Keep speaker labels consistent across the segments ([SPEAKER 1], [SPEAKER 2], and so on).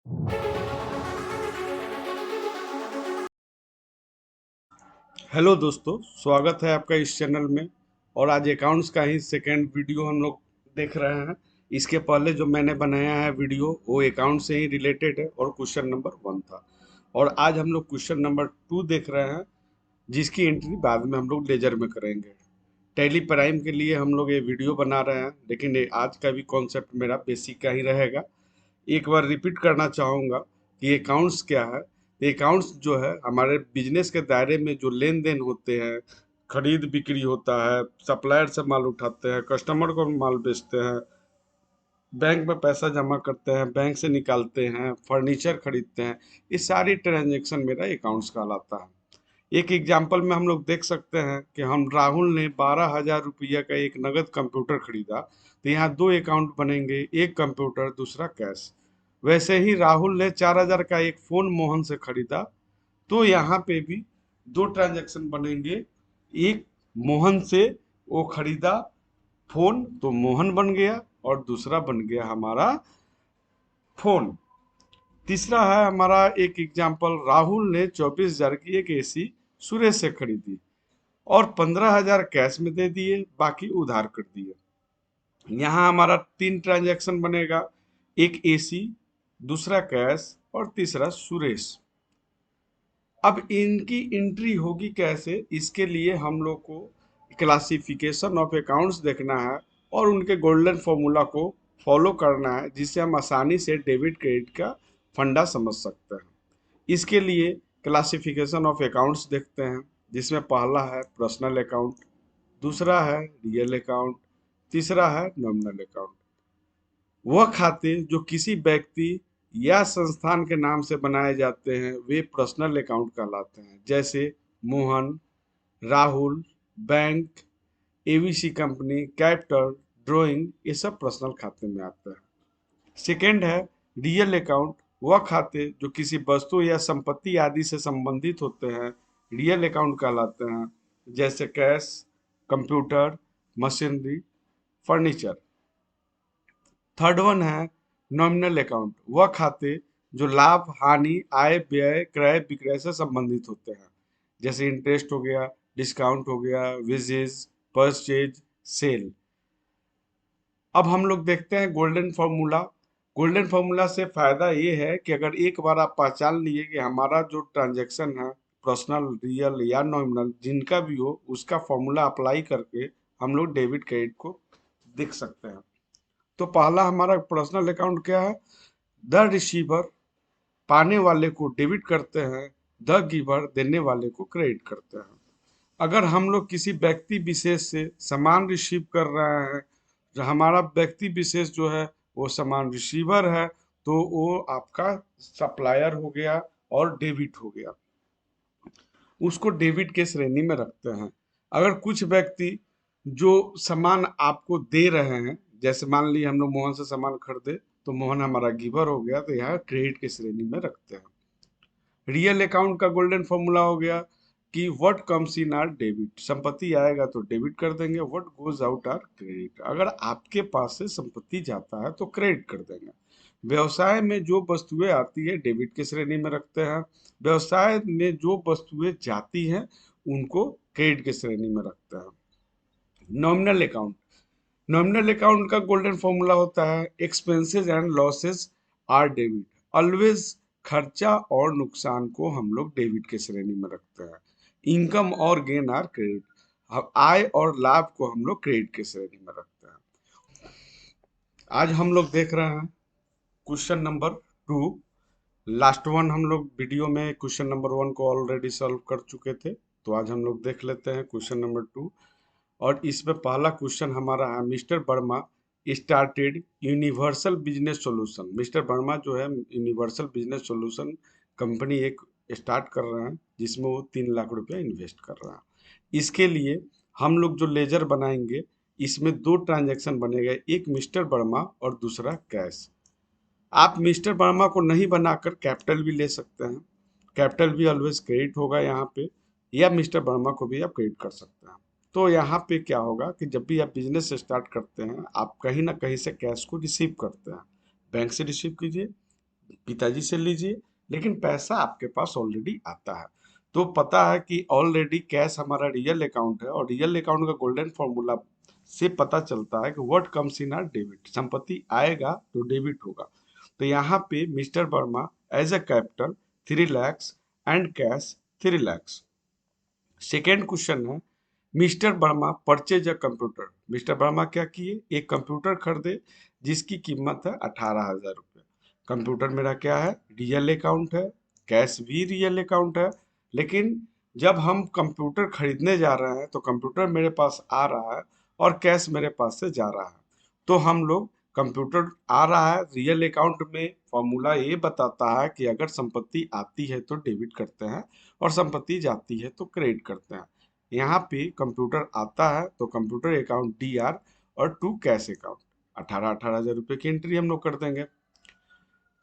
[SPEAKER 1] Hello दोस्तों, स्वागत है आपका इस चैनल में। और आज अकाउंट्स का ही सेकेंड वीडियो हम लोग देख रहे हैं। इसके पहले जो मैंने बनाया है वीडियो वो अकाउंट से ही रिलेटेड है और क्वेश्चन नंबर 1 था। और आज हम लोग क्वेश्चन नंबर 2 देख रहे हैं, जिसकी एंट्री बाद में हम लोग लेजर में करेंगे। टैली प्राइम के लिए हम लोग ये वीडियो बना रहे हैं, लेकिन आज का भी कॉन्सेप्ट मेरा बेसिक का ही रहेगा। एक बार रिपीट करना चाहूँगा कि अकाउंट्स क्या है। अकाउंट्स जो है हमारे बिजनेस के दायरे में जो लेन देन होते हैं, खरीद बिक्री होता है, सप्लायर से माल उठाते हैं, कस्टमर को माल बेचते हैं, बैंक में पैसा जमा करते हैं, बैंक से निकालते हैं, फर्नीचर खरीदते हैं, ये सारी ट्रांजेक्शन मेरा अकाउंट्स कहलाता है। एक एग्जांपल में हम लोग देख सकते हैं कि हम राहुल ने 12,000 रुपया का एक नगद कंप्यूटर खरीदा, तो यहाँ दो अकाउंट बनेंगे, एक कंप्यूटर दूसरा कैश। वैसे ही राहुल ने 4,000 का एक फोन मोहन से खरीदा, तो यहाँ पे भी दो ट्रांजैक्शन बनेंगे। एक मोहन से वो खरीदा फोन, तो मोहन बन गया, और दूसरा बन गया हमारा फोन। तीसरा है हमारा एक एग्जाम्पल, राहुल ने 24,000 की एक एसी सुरेश से खरीदी और 15,000 कैश में दे दिए, बाकी उधार कर दिए। यहाँ हमारा तीन ट्रांजैक्शन बनेगा, एक एसी, दूसरा कैश और तीसरा सुरेश। अब इनकी एंट्री होगी कैसे, इसके लिए हम लोग को क्लासिफिकेशन ऑफ अकाउंट्स देखना है और उनके गोल्डन फॉर्मूला को फॉलो करना है, जिससे हम आसानी से डेबिट क्रेडिट का फंडा समझ सकते हैं। इसके लिए क्लासिफिकेशन ऑफ अकाउंट्स देखते हैं, जिसमें पहला है पर्सनल अकाउंट, दूसरा है रियल अकाउंट, तीसरा है नॉमिनल अकाउंट। वह खाते जो किसी व्यक्ति या संस्थान के नाम से बनाए जाते हैं वे पर्सनल अकाउंट कहलाते हैं, जैसे Mohan, Rahul, bank, ABC company, capital, drawing, ये सब पर्सनल खाते में आते हैं। सेकेंड है रियल अकाउंट, वह खाते जो किसी वस्तु या संपत्ति आदि से संबंधित होते हैं रियल अकाउंट कहलाते हैं, जैसे cash, computer, machinery, furniture. Third one है नॉमिनल अकाउंट, वह खाते जो लाभ, हानि, आय, व्यय, क्रय विक्रय से संबंधित होते हैं, जैसे इंटरेस्ट हो गया, डिस्काउंट हो गया, वेजेस, परचेज, सेल। अब हम लोग देखते हैं गोल्डन फॉर्मूला। गोल्डन फॉर्मूला से फायदा ये है कि अगर एक बार आप पहचान लिए कि हमारा जो ट्रांजैक्शन है पर्सनल, रियल या नॉमिनल जिनका भी हो, उसका फॉर्मूला अप्लाई करके हम लोग डेबिट क्रेडिट को देख सकते हैं। तो पहला हमारा पर्सनल अकाउंट क्या है, द रिसीवर पाने वाले को डेबिट करते हैं, द गिवर देने वाले को क्रेडिट करते हैं। अगर हम लोग किसी व्यक्ति विशेष से सामान रिसीव कर रहे हैं, जो हमारा व्यक्ति विशेष जो है वो सामान रिसीवर है, तो वो आपका सप्लायर हो गया और डेबिट हो गया, उसको डेबिट के श्रेणी में रखते हैं। अगर कुछ व्यक्ति जो सामान आपको दे रहे हैं, जैसे मान लीजिए हम लोग मोहन से सामान खरीदे, तो मोहन हमारा गिवर हो गया, तो यहाँ क्रेडिट की श्रेणी में रखते हैं। रियल अकाउंट का गोल्डन फॉर्मूला हो गया कि what comes in are debit, संपत्ति आएगा तो डेबिट कर देंगे, what goes out are credit, अगर आपके पास से संपत्ति जाता है तो क्रेडिट कर देंगे। व्यवसाय में जो वस्तुएं आती है डेबिट की श्रेणी में रखते हैं, व्यवसाय में जो वस्तुएं जाती हैं उनको क्रेडिट की श्रेणी में रखते हैं। नॉमिनल अकाउंट, नॉमिनल अकाउंट का गोल्डन फॉर्मूला होता है expenses and losses are debit, always खर्चा और नुकसान को हम लोग डेबिट के श्रेणी में रखते हैं। इनकम और गेन आर क्रेडिट, आय और लाभ को हम लोग क्रेडिट के श्रेणी में रखते हैं। आज हम लोग देख रहे हैं क्वेश्चन नंबर 2। लास्ट वन हम लोग वीडियो में क्वेश्चन नंबर 1 को ऑलरेडी सॉल्व कर चुके थे, तो आज हम लोग देख लेते हैं क्वेश्चन नंबर 2। और इसमें पहला क्वेश्चन हमारा है, mister Verma started universal business solution. Mister Verma जो है यूनिवर्सल बिजनेस सॉल्यूशन कंपनी एक स्टार्ट कर रहे हैं, जिसमें वो 3 लाख रुपया इन्वेस्ट कर रहे हैं। इसके लिए हम लोग जो लेजर बनाएंगे, इसमें दो ट्रांजैक्शन बनेगा, एक मिस्टर वर्मा और दूसरा कैश। आप मिस्टर वर्मा को नहीं बनाकर कैपिटल भी ले सकते हैं, कैपिटल भी ऑलवेज क्रेडिट होगा यहाँ पे, या मिस्टर वर्मा को भी आप क्रेडिट कर सकते हैं। तो यहाँ पे क्या होगा कि जब भी आप बिजनेस स्टार्ट करते हैं, आप कहीं ना कहीं से कैश को रिसीव करते हैं, बैंक से रिसीव कीजिए, पिताजी से लीजिए, लेकिन पैसा आपके पास ऑलरेडी आता है। तो पता है कि ऑलरेडी कैश हमारा रियल अकाउंट है, और रियल अकाउंट का गोल्डन फॉर्मूला से पता चलता है कि what comes in are debit, संपत्ति आएगा तो डेबिट होगा। तो यहाँ पे Mr Verma as a capital 3 lakhs and cash 3 lakhs। Second question है, mister Verma purchase a computer. Mr Verma क्या किए, एक कंप्यूटर खरीदे जिसकी कीमत है 18,000 रुपये। कंप्यूटर मेरा क्या है, रियल अकाउंट है, कैश भी रियल अकाउंट है। लेकिन जब हम कंप्यूटर खरीदने जा रहे हैं तो कंप्यूटर मेरे पास आ रहा है और कैश मेरे पास से जा रहा है। तो हम लोग, कंप्यूटर आ रहा है रियल अकाउंट में, फॉर्मूला ये बताता है कि अगर संपत्ति आती है तो डेबिट करते हैं और संपत्ति जाती है तो क्रेडिट करते हैं। यहाँ पे कंप्यूटर आता है तो कंप्यूटर अकाउंट DR और टू कैश अकाउंट 18,000 रुपये की एंट्री हम लोग कर देंगे।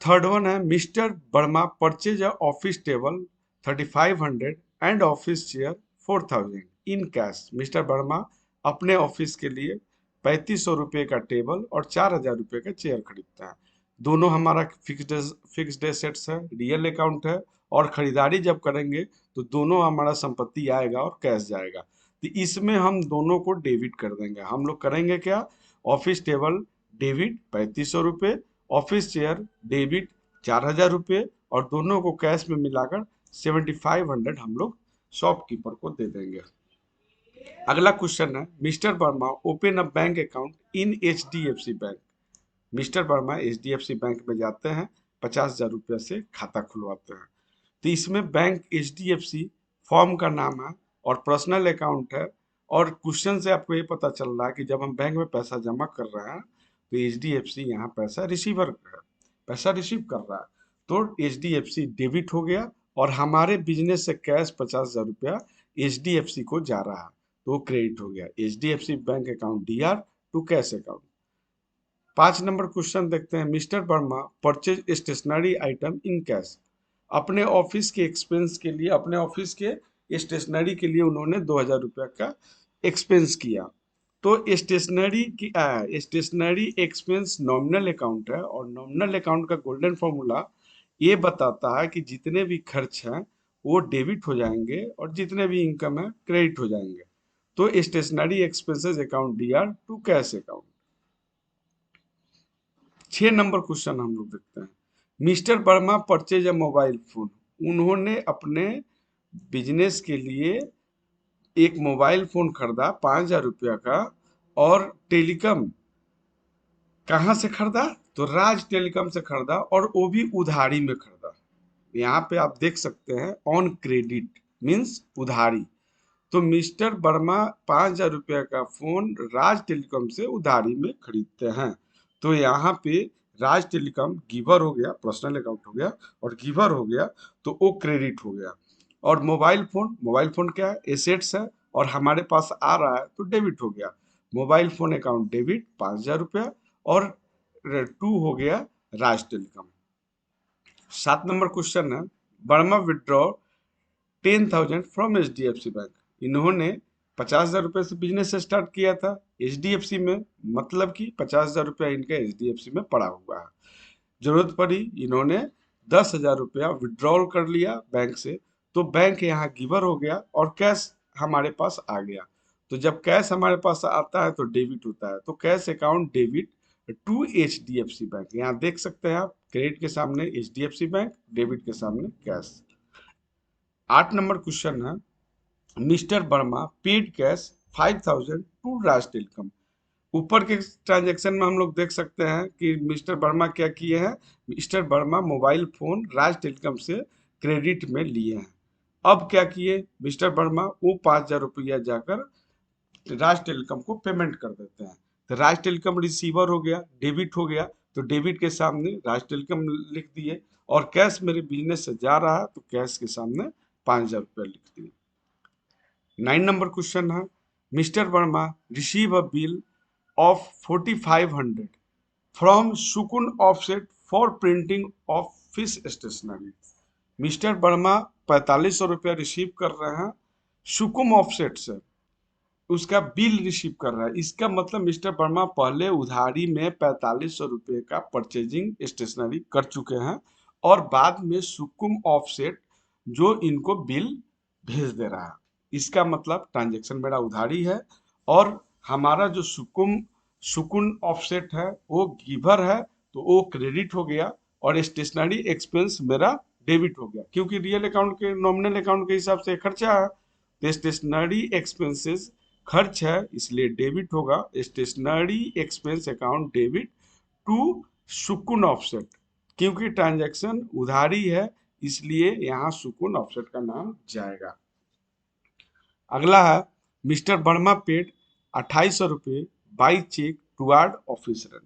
[SPEAKER 1] थर्ड वन है, mister Verma purchase office table 3,500 and office chair 4,000 in cash. Mister Verma अपने ऑफिस के लिए 3,500 रुपये का टेबल और 4,000 रुपये का चेयर खरीदता है। दोनों हमारा फिक्स्ड एसेट्स है, रियल अकाउंट है, और खरीदारी जब करेंगे तो दोनों हमारा संपत्ति आएगा और कैश जाएगा। तो इसमें हम दोनों को डेबिट कर देंगे। हम लोग करेंगे क्या, ऑफिस टेबल डेबिट 3,500 रुपये, ऑफिस चेयर डेबिट 4,000 रुपये, और दोनों को कैश में मिलाकर 7,500 हम लोग शॉपकीपर को दे देंगे। अगला क्वेश्चन है, mister Verma open a bank account in HDFC bank. Mister Verma HDFC bank में जाते हैं, 50,000 रुपये से खाता खुलवाते हैं। तो इसमें बैंक HDFC फॉर्म का नाम है और पर्सनल अकाउंट है। और क्वेश्चन से आपको ये पता चल रहा है कि जब हम बैंक में पैसा जमा कर रहे हैं तो HDFC यहाँ पैसा रिसीवर है, पैसा रिसीव कर रहा है। तो HDFC डेबिट हो गया और हमारे बिजनेस से कैश 50,000 रुपया HDFC को जा रहा है, तो क्रेडिट हो गया। HDFC bank account DR to cash account. 5 number question देखते हैं, Mister Verma purchase stationery item in cash. अपने ऑफिस के एक्सपेंस के लिए, अपने ऑफिस के स्टेशनरी के लिए उन्होंने 2,000 रुपये का एक्सपेंस किया। तो स्टेशनरी एक्सपेंस नॉमिनल अकाउंट है, और नॉमिनल अकाउंट का गोल्डन फॉर्मूला ये बताता है कि जितने भी खर्च हैं वो डेबिट हो जाएंगे और जितने भी इनकम है क्रेडिट हो जाएंगे। तो stationery expenses account DR to cash account. 6 number question हम लोग देखते हैं, Mister Verma purchase a mobile phone. उन्होंने अपने बिजनेस के लिए एक मोबाइल फोन खरीदा 5,000 रुपया का, और टेलीकॉम कहाँ से खरीदा, तो राज टेलीकॉम से खरीदा, और वो भी उधारी में खरीदा। यहाँ पे आप देख सकते हैं ऑन क्रेडिट मीन्स उधारी। तो मिस्टर वर्मा 5,000 रुपया का फोन राज टेलीकॉम से उधारी में खरीदते हैं। तो यहाँ पे राज टेलीकॉम गिवर हो गया, पर्सनल अकाउंट हो गया, और गिवर हो गया तो वो क्रेडिट हो गया। और मोबाइल फोन क्या है, एसेट्स है, और हमारे पास आ रहा है तो डेबिट हो गया। मोबाइल फोन अकाउंट डेबिट 5,000 रुपया, और 2 हो गया राज टेलीकॉम। 7 नंबर क्वेश्चन है, Verma withdraw 10,000 from HDFC bank. इन्होंने 50,000 रुपये से बिजनेस स्टार्ट किया था HDFC में, मतलब कि 50,000 रुपया इनका HDFC में पड़ा हुआ है। जरूरत पड़ी, इन्होंने 10,000 रुपया विड्रॉल कर लिया बैंक से, तो बैंक यहाँ गिवर हो गया और कैश हमारे पास आ गया। तो जब कैश हमारे पास आता है तो डेबिट होता है, तो cash account debit to HDFC bank. यहाँ देख सकते हैं आप, क्रेडिट के सामने HDFC बैंक, डेबिट के सामने कैश। 8 नंबर क्वेश्चन है, mister Verma paid cash 5,000 to Raj telecom. ऊपर के ट्रांजैक्शन में हम लोग देख सकते हैं कि मिस्टर वर्मा क्या किए हैं, मिस्टर वर्मा मोबाइल फोन राज टेलीकॉम से क्रेडिट में लिए हैं। अब क्या किए मिस्टर वर्मा, वो 5,000 रुपया जाकर राज टेलीकॉम को पेमेंट कर देते हैं। तो राज टेलीकॉम रिसीवर हो गया, डेबिट हो गया, तो डेबिट के सामने राज टेलीकॉम लिख दिए, और कैश मेरे बिजनेस से जा रहा है तो कैश के सामने 5,000 रुपया लिख दिए। 9 नंबर क्वेश्चन है, mister Verma receive a bill of 4,500 from Sukun Offset for printing of fish stationery। Mister Verma 4,500 रुपया रिसीव कर रहे हैं सुकुम ऑफसेट से। उसका बिल रिसीव कर रहा है। इसका मतलब मिस्टर वर्मा पहले उधारी में 4500 रुपये का परचेजिंग स्टेशनरी कर चुके हैं और बाद में सुकुम ऑफसेट जो इनको बिल भेज दे रहा है। इसका मतलब ट्रांजैक्शन मेरा उधारी है और हमारा जो सुकुन ऑफसेट है वो गिवर है, तो वो क्रेडिट हो गया और स्टेशनरी एक्सपेंस मेरा डेबिट हो गया, क्योंकि रियल अकाउंट के नॉमिनल अकाउंट के हिसाब से खर्चा है। तो स्टेशनरी एक्सपेंसेस खर्च है, इसलिए डेबिट होगा। Stationery expense account debit to Sukun offset, क्योंकि ट्रांजैक्शन उधारी है इसलिए यहाँ सुकुन ऑफसेट का नाम जाएगा। अगला है मिस्टर वर्मा पेड 2800 रुपये by cheque toward office rent.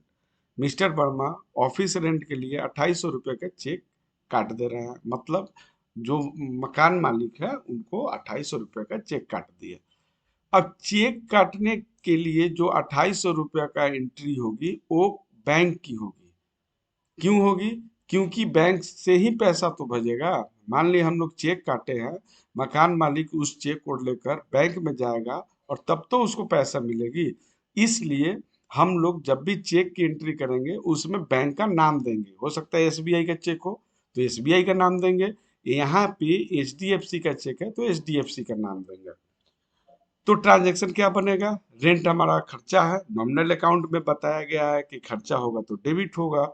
[SPEAKER 1] Mister Verma office rent के लिए 2800 रुपये का चेक काट दे रहे हैं, मतलब जो मकान मालिक है उनको 2800 रुपये का चेक काट दिए। अब चेक काटने के लिए जो 2800 रुपये का एंट्री होगी वो बैंक की होगी। क्यों होगी? क्योंकि बैंक से ही पैसा तो भेजेगा। मान ली हम लोग चेक काटे हैं, मकान मालिक उस चेक को लेकर बैंक में जाएगा और तब तो उसको पैसा मिलेगी। इसलिए हम लोग जब भी चेक की एंट्री करेंगे उसमें बैंक का नाम देंगे। हो सकता है एसबीआई का चेक हो तो एसबीआई का नाम देंगे, यहाँ पे एचडीएफसी का चेक है तो एचडीएफसी का नाम देंगे। तो ट्रांजैक्शन क्या बनेगा? रेंट हमारा खर्चा है, नॉमिनल अकाउंट में बताया गया है कि खर्चा होगा तो डेबिट होगा,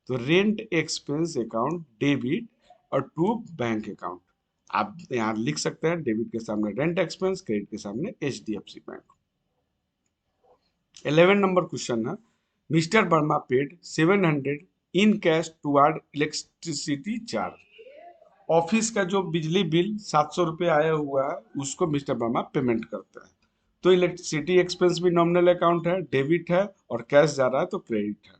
[SPEAKER 1] तो रेंट एक्सपेंस अकाउंट डेबिट और टू बैंक अकाउंट। आप यहाँ लिख सकते हैं डेबिट के सामने रेंट एक्सपेंस, क्रेडिट के सामने एचडीएफसी बैंक। 11 नंबर क्वेश्चन है mister Verma paid 700 in cash toward electricity charge. Office का जो बिजली बिल 700 रुपये आया हुआ है उसको मिस्टर वर्मा पेमेंट करते हैं। तो इलेक्ट्रिसिटी एक्सपेंस भी नॉमिनल अकाउंट है, डेबिट है और कैश जा रहा है तो क्रेडिट है।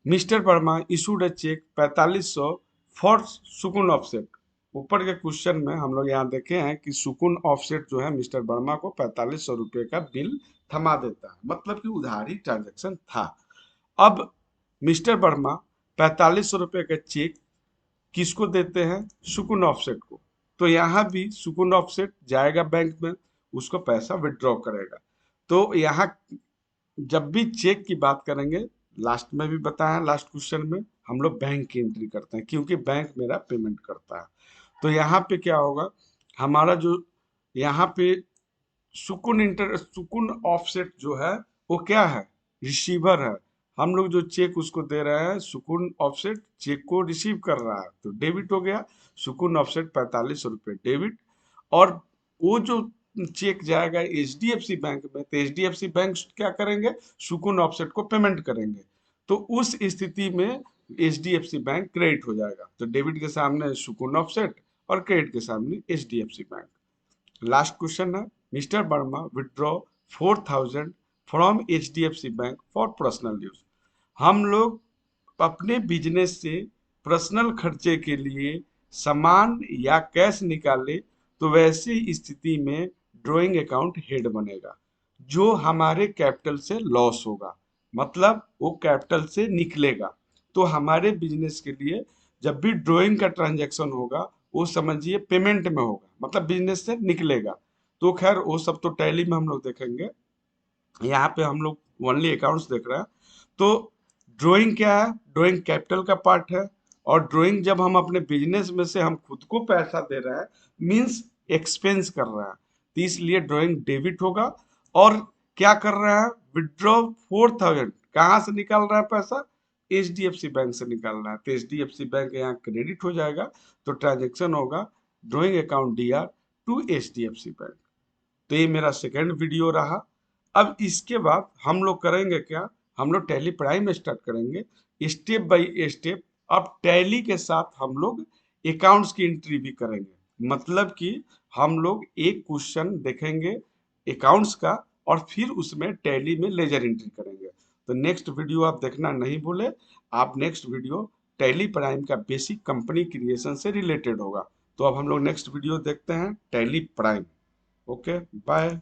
[SPEAKER 1] Mister Verma issued a cheque 4500 for Sukun offset. ऊपर के क्वेश्चन में हम लोग यहाँ देखे हैं कि सुकुन ऑफसेट जो है मिस्टर वर्मा को 4500 रुपये का बिल थमा देता है, मतलब कि उधारी ट्रांजैक्शन था। अब मिस्टर वर्मा 4500 रुपये का चेक किसको देते हैं? सुकुन ऑफसेट को। तो यहाँ भी सुकुन ऑफसेट जाएगा बैंक में, उसको पैसा विड्रॉ करेगा। तो यहाँ जब भी चेक की बात करेंगे, लास्ट में भी बताया, लास्ट क्वेश्चन में हम लोग बैंक की एंट्री करते हैं क्योंकि बैंक मेरा पेमेंट करता है। तो यहाँ पे क्या होगा, हमारा जो यहाँ पे सुकुन ऑफसेट जो है वो क्या है? रिसीवर है। हम लोग जो चेक उसको दे रहे हैं, सुकुन ऑफसेट चेक को रिसीव कर रहा है तो डेबिट हो गया। सुकुन ऑफसेट 4500 रुपये डेबिट। और वो जो चेक जाएगा एचडीएफसी बैंक में तो एचडीएफसी बैंक क्या करेंगे? सुकुन ऑफसेट को पेमेंट करेंगे। तो उस स्थिति में एचडीएफसी बैंक क्रेडिट हो जाएगा। तो डेबिट के सामने सुकुन ऑफसेट और क्रेडिट के सामने एचडीएफसी बैंक। लास्ट क्वेश्चन है mister Verma withdraw 4000 from HDFC bank for personal use. हम लोग अपने बिजनेस से पर्सनल खर्चे के लिए सामान या कैश निकाले तो वैसी स्थिति में ड्राइंग अकाउंट हेड बनेगा जो हमारे कैपिटल से लॉस होगा, मतलब वो कैपिटल से निकलेगा। तो हमारे बिजनेस के लिए जब भी ड्राइंग का ट्रांजैक्शन होगा वो समझिए पेमेंट में होगा, मतलब बिजनेस से निकलेगा। तो खैर वो सब तो टैली में हम लोग देखेंगे, यहाँ पे हम लोग ओनली अकाउंट्स देख रहे हैं। तो ड्राइंग क्या है? ड्राइंग कैपिटल का पार्ट है और ड्राइंग जब हम अपने बिजनेस में से हम खुद को पैसा दे रहे हैं मींस एक्सपेंस कर रहे हैं, तो इसलिए ड्राइंग डेबिट होगा। और क्या कर रहा है? विड्रॉ 4000 कहाँ से निकाल रहा है पैसा? एचडीएफसी बैंक से निकाल रहा है, तो एचडीएफसी बैंक यहाँ क्रेडिट हो जाएगा। तो ट्रांजेक्शन होगा drawing account DR to HDFC bank. तो ये मेरा सेकेंड वीडियो रहा। अब इसके बाद हम लोग करेंगे क्या? हम लोग टैली प्राइम स्टार्ट करेंगे स्टेप बाय स्टेप। अब टैली के साथ हम लोग अकाउंट्स की एंट्री भी करेंगे, मतलब कि हम लोग एक क्वेश्चन देखेंगे अकाउंट्स का और फिर उसमें टैली में लेजर एंट्री करेंगे। तो नेक्स्ट वीडियो आप देखना नहीं भूले। आप नेक्स्ट वीडियो टैली प्राइम का बेसिक कंपनी क्रिएशन से रिलेटेड होगा। तो अब हम लोग नेक्स्ट वीडियो देखते हैं टैली प्राइम। Okay bye.